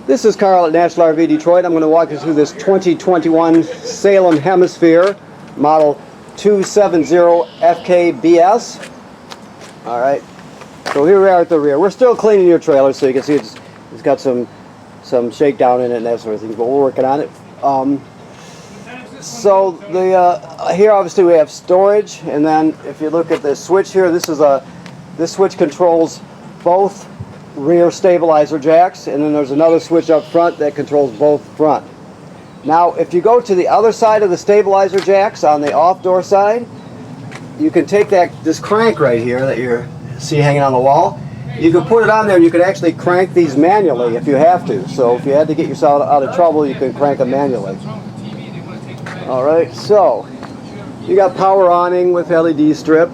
This is Carl at National RV Detroit. I'm going to walk you through this 2021 Salem Hemisphere model 270FKBS. Alright, so here we are at the rear. We're still cleaning your trailer, so you can see it's got some shakedown in it and that sort of thing, but we're working on it. So here obviously we have storage, and then if you look at the switch here, this switch controls both rear stabilizer jacks, and then there's another switch up front that controls both front. Now if you go to the other side of the stabilizer jacks on the off door side, you can take this crank right here that you see hanging on the wall. You can put it on there and you can actually crank these manually if you have to. So if you had to get yourself out of trouble, you can crank them manually. Alright, so you got power awning with LED strip.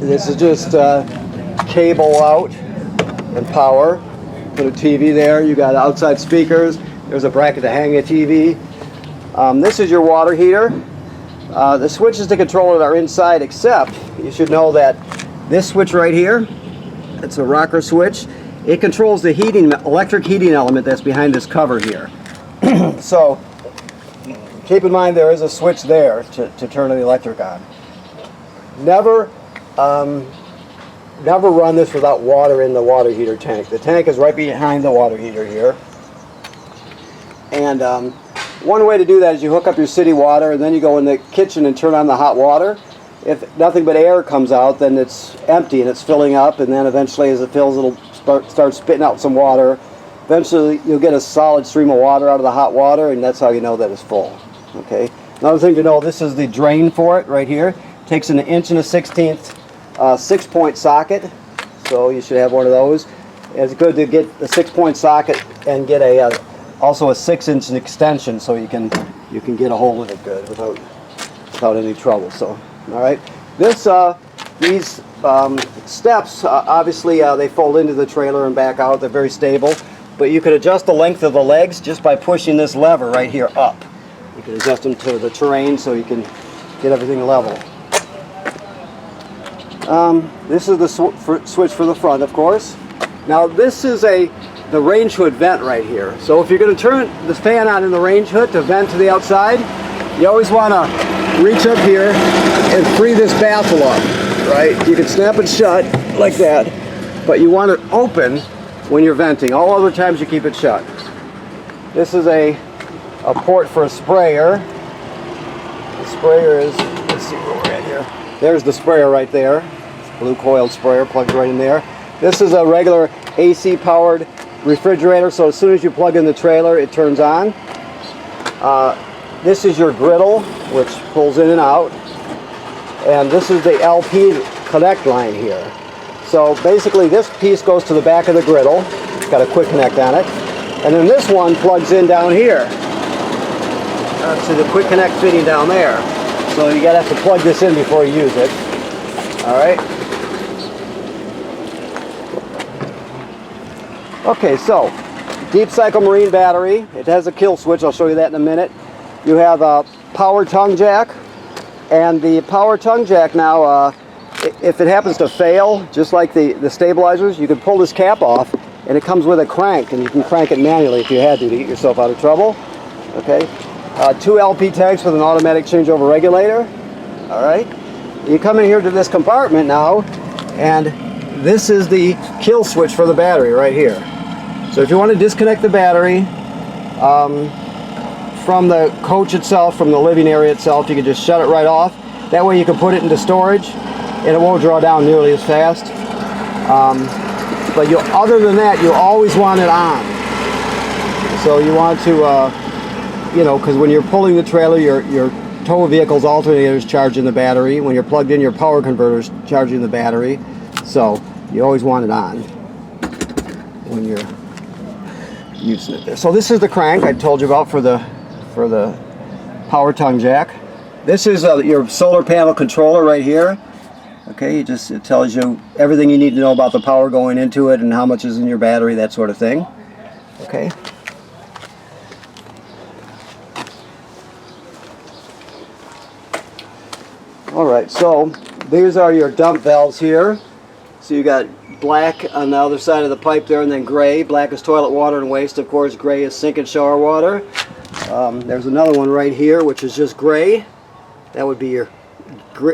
This is just cable out and power. Put a TV there. You got outside speakers. There's a bracket to hang a TV. This is your water heater. The switches to control it are inside, except you should know that this switch right here, it's a rocker switch. It controls the electric heating element that's behind this cover here. So keep in mind there is a switch there to turn the electric on. Never run this without water in the water heater tank. The tank is right behind the water heater here. And one way to do that is you hook up your city water and then you go in the kitchen and turn on the hot water. If nothing but air comes out, then it's empty and it's filling up, and then eventually as it fills it'll start spitting out some water. Eventually you'll get a solid stream of water out of the hot water, and that's how you know that it's full. Okay. Another thing to know, this is the drain for it right here. Takes an 1 1/16" 6-point socket, so you should have one of those. It's good to get the 6-point socket and get also a 6-inch extension, so you can get a hold of it good without any trouble. So, all right, these steps obviously they fold into the trailer and back out. They're very stable, but you can adjust the length of the legs just by pushing this lever right here up. You can adjust them to the terrain so you can get everything level. This is the switch for the front, of course. Now this is the range hood vent right here. So if you're going to turn the fan on in the range hood to vent to the outside, you always want to reach up here and free this baffle up, right? You can snap it shut like that, but you want it open when you're venting. All other times you keep it shut. This is a port for a sprayer. The sprayer is, let's see where we're at here. There's the sprayer right there. Blue coiled sprayer plugged right in there. This is a regular AC powered refrigerator, so as soon as you plug in the trailer it turns on. This is your griddle, which pulls in and out, and this is the LP connect line here. So basically this piece goes to the back of the griddle. It's got a quick connect on it, and then this one plugs in down here to the quick connect fitting down there. So you gotta have to plug this in before you use it. Alright. Okay, so deep cycle marine battery. It has a kill switch. I'll show you that in a minute. You have a power tongue jack, and the power tongue jack now, if it happens to fail, just like the stabilizers, you can pull this cap off, and it comes with a crank, and you can crank it manually if you had to get yourself out of trouble. Okay. 2 LP tanks with an automatic changeover regulator. Alright. You come in here to this compartment now, and this is the kill switch for the battery right here. So if you want to disconnect the battery from the coach itself, from the living area itself, you can just shut it right off. That way you can put it into storage and it won't draw down nearly as fast. But other than that, you always want it on. So you want to because when you're pulling the trailer, your tow vehicle's alternator is charging the battery. When you're plugged in, your power converter's charging the battery. So you always want it on when you're using it there. So this is the crank I told you about for the power tongue jack. This is your solar panel controller right here. Okay, it tells you everything you need to know about the power going into it and how much is in your battery, that sort of thing. Okay. Alright, so these are your dump valves here. So you got black on the other side of the pipe there, and then gray. Black is toilet water and waste, of course. Gray is sink and shower water. There's another one right here, which is just gray. That would be your,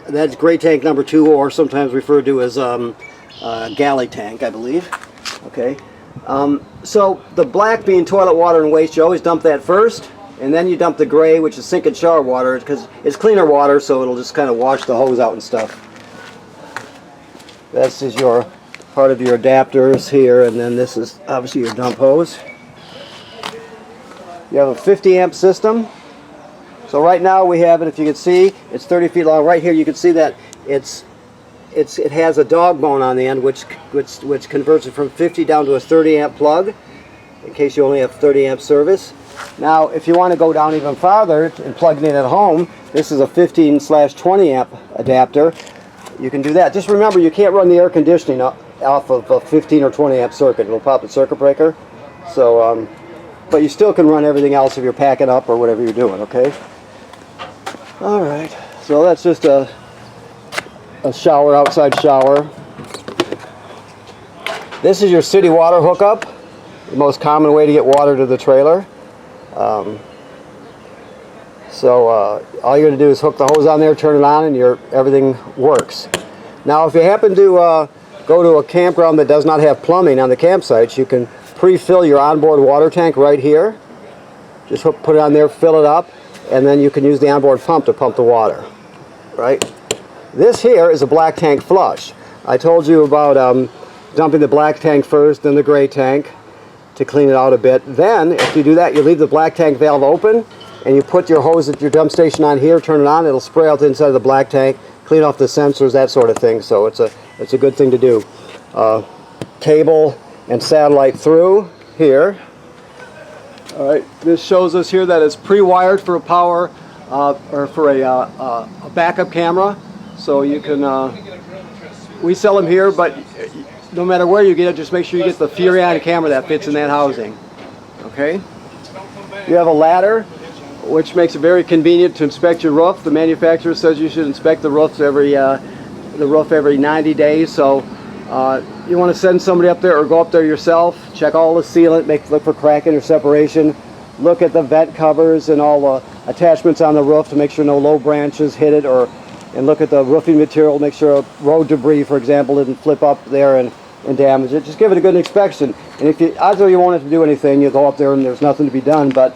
that's gray tank number 2, or sometimes referred to as galley tank, I believe. Okay. So the black being toilet water and waste, you always dump that first, and then you dump the gray, which is sink and shower water, because it's cleaner water, so it'll just kind of wash the hose out and stuff. This is your part of your adapters here, and then this is obviously your dump hose. You have a 50 amp system. So right now we have it, if you can see, it's 30 feet long. Right here you can see that it has a dog bone on the end, which converts it from 50 down to a 30 amp plug, in case you only have 30 amp service. Now if you want to go down even farther and plug it in at home, this is a 15/20 amp adapter. You can do that. Just remember, you can't run the air conditioning off of a 15 or 20 amp circuit. It'll pop the circuit breaker. So, but you still can run everything else if you're packing up or whatever you're doing, okay? All right, so that's just a shower, outside shower. This is your city water hookup, the most common way to get water to the trailer. All you're going to do is hook the hose on there, turn it on, and everything works. Now if you happen to go to a campground that does not have plumbing on the campsites, you can pre-fill your onboard water tank right here. Just put it on there, fill it up, and then you can use the onboard pump to pump the water. Right? This here is a black tank flush. I told you about dumping the black tank first, then the gray tank to clean it out a bit. Then, if you do that, you leave the black tank valve open, and you put your hose at your dump station on here, turn it on, it'll spray out the inside of the black tank, clean off the sensors, that sort of thing. So it's a good thing to do. Cable and satellite through here. All right, this shows us here that it's pre-wired for a power or for a backup camera. So you can, we sell them here, but no matter where you get it, just make sure you get the Furion camera that fits in that housing. Okay? You have a ladder, which makes it very convenient to inspect your roof. The manufacturer says you should inspect the roof every 90 days. So you want to send somebody up there or go up there yourself, check all the sealant, look for cracking or separation, look at the vent covers and all the attachments on the roof to make sure no low branches hit it, and look at the roofing material, make sure road debris, for example, didn't flip up there and damage it. Just give it a good inspection. And if odds are you won't have to do anything, you go up there and there's nothing to be done. But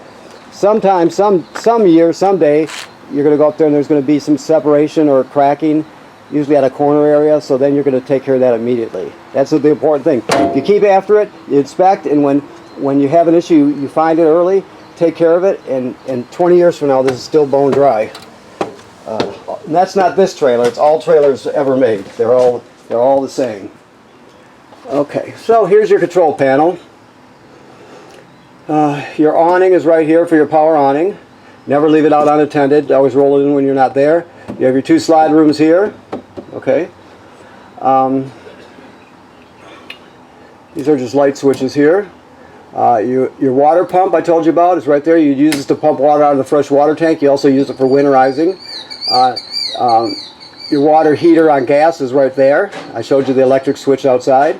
sometimes, some year, someday, you're going to go up there and there's going to be some separation or cracking, usually at a corner area, so then you're going to take care of that immediately. That's the important thing. If you keep after it, you inspect, and when you have an issue, you find it early, take care of it, and 20 years from now, this is still bone dry. And that's not this trailer, it's all trailers ever made. They're all the same. Okay, so here's your control panel. Your awning is right here for your power awning. Never leave it out unattended. Always roll it in when you're not there. You have your 2 slide rooms here. Okay. These are just light switches here. Your water pump I told you about is right there. You use this to pump water out of the fresh water tank. You also use it for winterizing. Your water heater on gas is right there. I showed you the electric switch outside.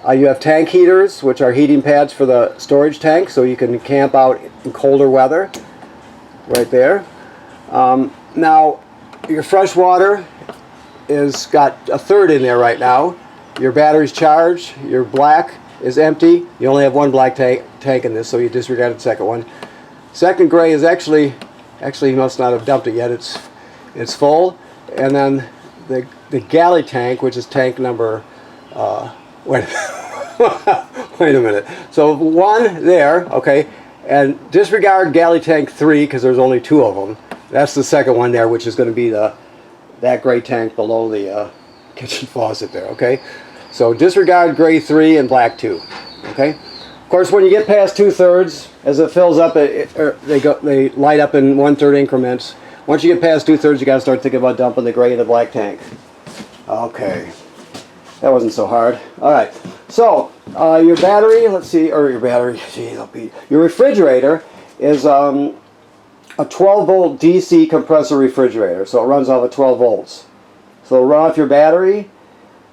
You have tank heaters, which are heating pads for the storage tank, so you can camp out in colder weather. Right there. Now, your fresh water is got a third in there right now. Your battery's charged. Your black is empty. You only have one black tank in this, so you disregarded the second one. Second gray is actually you must not have dumped it yet. It's full. And then the galley tank, which is tank number wait a minute. So 1 there, okay, and disregard galley tank 3 because there's only 2 of them. That's the second one there, which is going to be that gray tank below the kitchen faucet there, okay? So disregard gray 3 and black 2, okay? Of course, when you get past 2/3, as it fills up, they light up in 1/3 increments. Once you get past 2/3, you got to start thinking about dumping the gray and the black tank. Okay, that wasn't so hard. All right, so your battery, let's see, or your battery, your refrigerator is a 12-volt DC compressor refrigerator, so it runs off of 12 volts. So it'll run off your battery,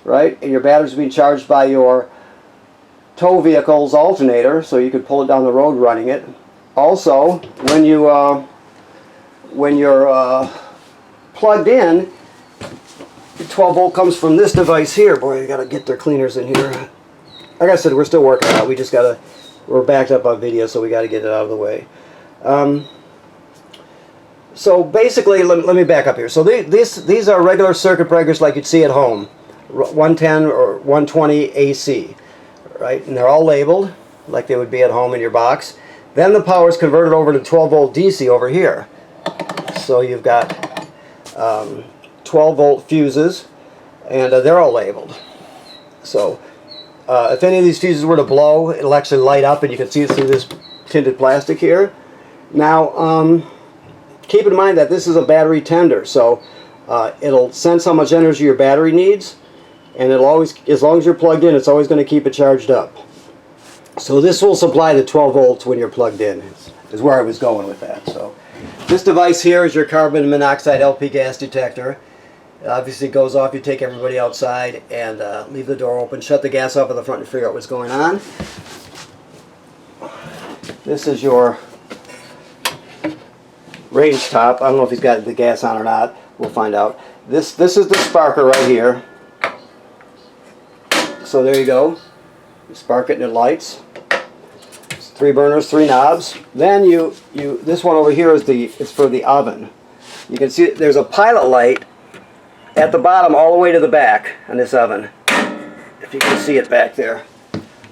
right? And your battery's being charged by your tow vehicle's alternator, so you could pull it down the road running it. Also, when you're plugged in, the 12 volt comes from this device here. Boy, you gotta get their cleaners in here. Like I said, we're still working on it. We're backed up on video, so we gotta get it out of the way. So basically, let me back up here. So these are regular circuit breakers like you'd see at home, 110 or 120 AC, right? And they're all labeled like they would be at home in your box. Then the power is converted over to 12 volt DC over here. So you've got 12 volt fuses, and they're all labeled. So if any of these fuses were to blow, it'll actually light up, and you can see it through this tinted plastic here. Now, keep in mind that this is a battery tender, so it'll sense how much energy your battery needs, and it'll always, as long as you're plugged in, it's always going to keep it charged up. So this will supply the 12 volts when you're plugged in, is where I was going with that. So this device here is your carbon monoxide LP gas detector. It obviously goes off. You take everybody outside and leave the door open, shut the gas off at the front and figure out what's going on. This is your range top. I don't know if he's got the gas on or not. We'll find out. This is the sparker right here. So there you go. You spark it and it lights. It's 3 burners, 3 knobs. Then this one over here is for the oven. You can see there's a pilot light at the bottom all the way to the back on this oven, if you can see it back there.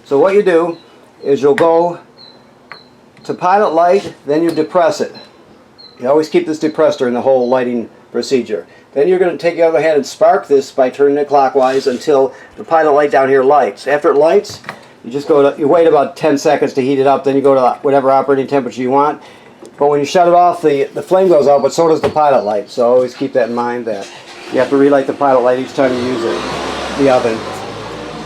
So what you do is you'll go to pilot light, then you depress it. You always keep this depressed during the whole lighting procedure. Then you're going to take the other hand and spark this by turning it clockwise until the pilot light down here lights. After it lights, you wait about 10 seconds to heat it up, then you go to whatever operating temperature you want. But when you shut it off, the flame goes out, but so does the pilot light. So always keep that in mind, that you have to relight the pilot light each time you use it, the oven.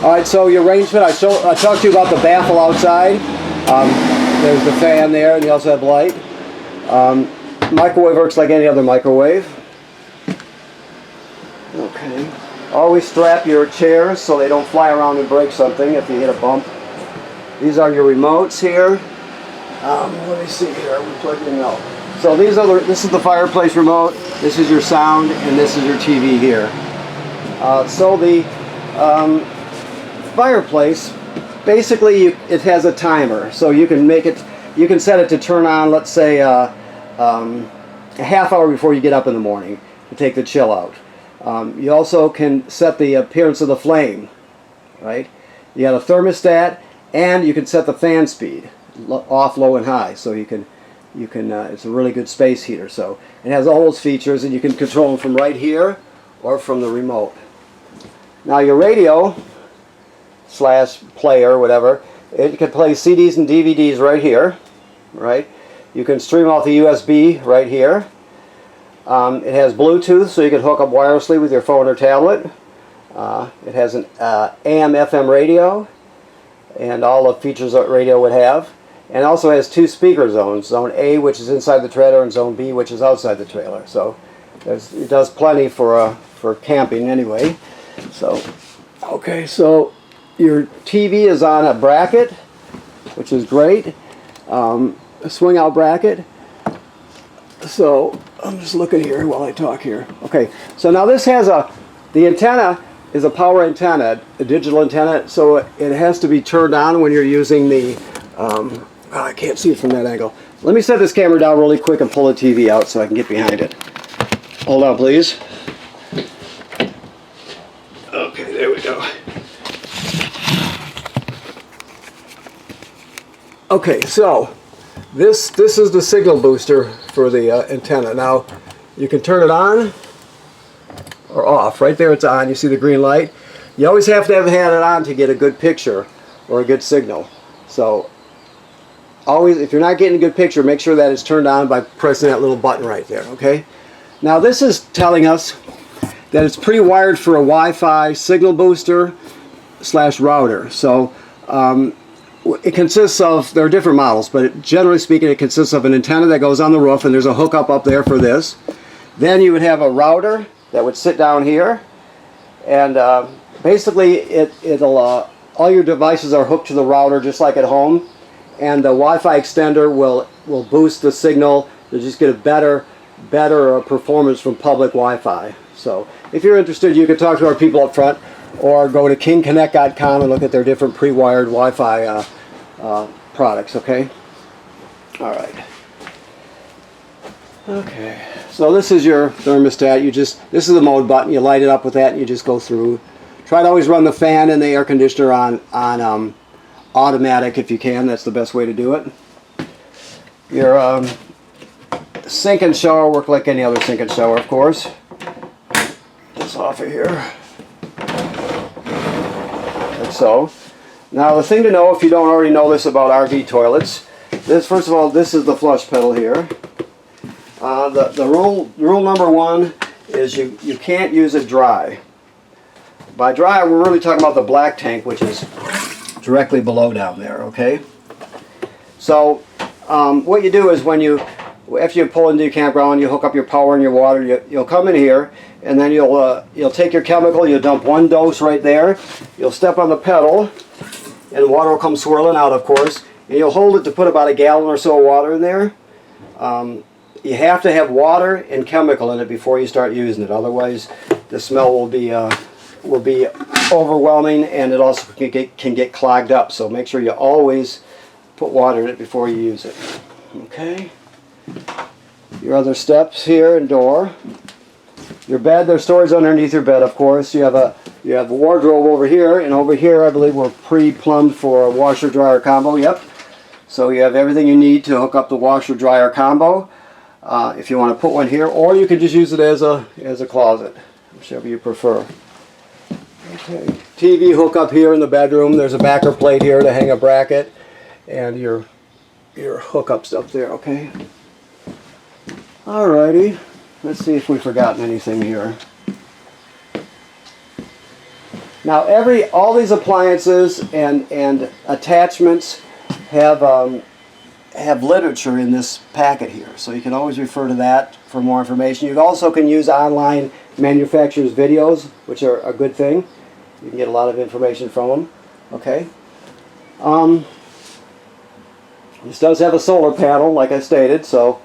Alright, so your arrangement, I talked to you about the baffle outside. There's the fan there, and you also have light. Microwave works like any other microwave. Okay. Always strap your chairs so they don't fly around and break something if you hit a bump. These are your remotes here. Let me see here. We plugged in now. So this is the fireplace remote. This is your sound, and this is your TV here. So the fireplace, basically, it has a timer. So you can set it to turn on, let's say, a half hour before you get up in the morning to take the chill out. You also can set the appearance of the flame, right? You got a thermostat, and you can set the fan speed, off, low, and high. So you can it's a really good space heater. So it has all those features, and you can control them from right here or from the remote. Now your radio slash player, whatever, it can play CDs and DVDs right here, right? You can stream off the USB right here. It has Bluetooth, so you can hook up wirelessly with your phone or tablet. It has an AM/FM radio, and all the features that radio would have. And also has 2 speaker zones, Zone A, which is inside the trailer, and Zone B, which is outside the trailer. So it does plenty for camping anyway. So, okay, so your TV is on a bracket, which is great, a swing-out bracket. So I'm just looking here while I talk here. Okay, so now this has the antenna is a power antenna, a digital antenna, so it has to be turned on when you're using the, I can't see it from that angle. Let me set this camera down really quick and pull the TV out so I can get behind it. Hold on, please. Okay, there we go. Okay, so this is the signal booster for the antenna. Now, you can turn it on or off. Right there it's on. You see the green light. You always have to have had it on to get a good picture or a good signal. So always, if you're not getting a good picture, make sure that it's turned on by pressing that little button right there, okay? Now this is telling us that it's pre-wired for a Wi-Fi signal booster / router. So it consists of, there are different models, but generally speaking it consists of an antenna that goes on the roof, and there's a hookup up there for this. Then you would have a router that would sit down here, and basically it'll all your devices are hooked to the router just like at home, and the Wi-Fi extender will boost the signal. You'll just get a better performance from public Wi-Fi. So if you're interested, you can talk to our people up front, or go to kingconnect.com and look at their different pre-wired Wi-Fi products. Okay. All right. Okay. So this is your thermostat. This is the mode button. You light it up with that, and you just go through. Try to always run the fan and the air conditioner on automatic if you can. That's the best way to do it. Your sink and shower work like any other sink and shower, of course. Get this off of here. Like so. Now the thing to know, if you don't already know this about RV toilets, first of all, this is the flush pedal here. The rule number one is you can't use it dry. By dry, we're really talking about the black tank, which is directly below down there, okay? So what you do is after you pull into your campground, you hook up your power and your water, you'll come in here, and then you'll take your chemical, you'll dump one dose right there, you'll step on the pedal, and the water will come swirling out, of course, and you'll hold it to put about a gallon or so of water in there. You have to have water and chemical in it before you start using it, otherwise the smell will be overwhelming, and it also can get clogged up. So make sure you always put water in it before you use it. Okay. Your other steps here and door. Your bed, there's storage underneath your bed, of course. You have a wardrobe over here, and over here I believe we're pre-plumbed for a washer dryer combo. Yep. So you have everything you need to hook up the washer dryer combo. If you want to put one here, or you could just use it as a closet, whichever you prefer. Okay. TV hookup here in the bedroom. There's a backer plate here to hang a bracket, and your hookups up there. Okay. Alrighty. Let's see if we've forgotten anything here. Now all these appliances and attachments have literature in this packet here, so you can always refer to that for more information. You also can use online manufacturers' videos, which are a good thing. You can get a lot of information from them. Okay. This does have a solar panel, like I stated, so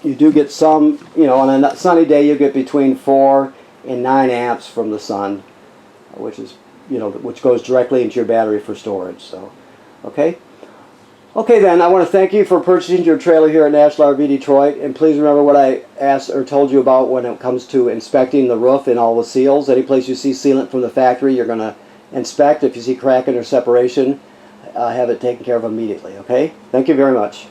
you do get some, on a sunny day you get between 4 and 9 amps from the sun, which is, which goes directly into your battery for storage. So, okay. Okay then, I want to thank you for purchasing your trailer here at National RV Detroit, and please remember what I asked or told you about when it comes to inspecting the roof and all the seals. Any place you see sealant from the factory, you're going to inspect. If you see cracking or separation, have it taken care of immediately, okay? Thank you very much.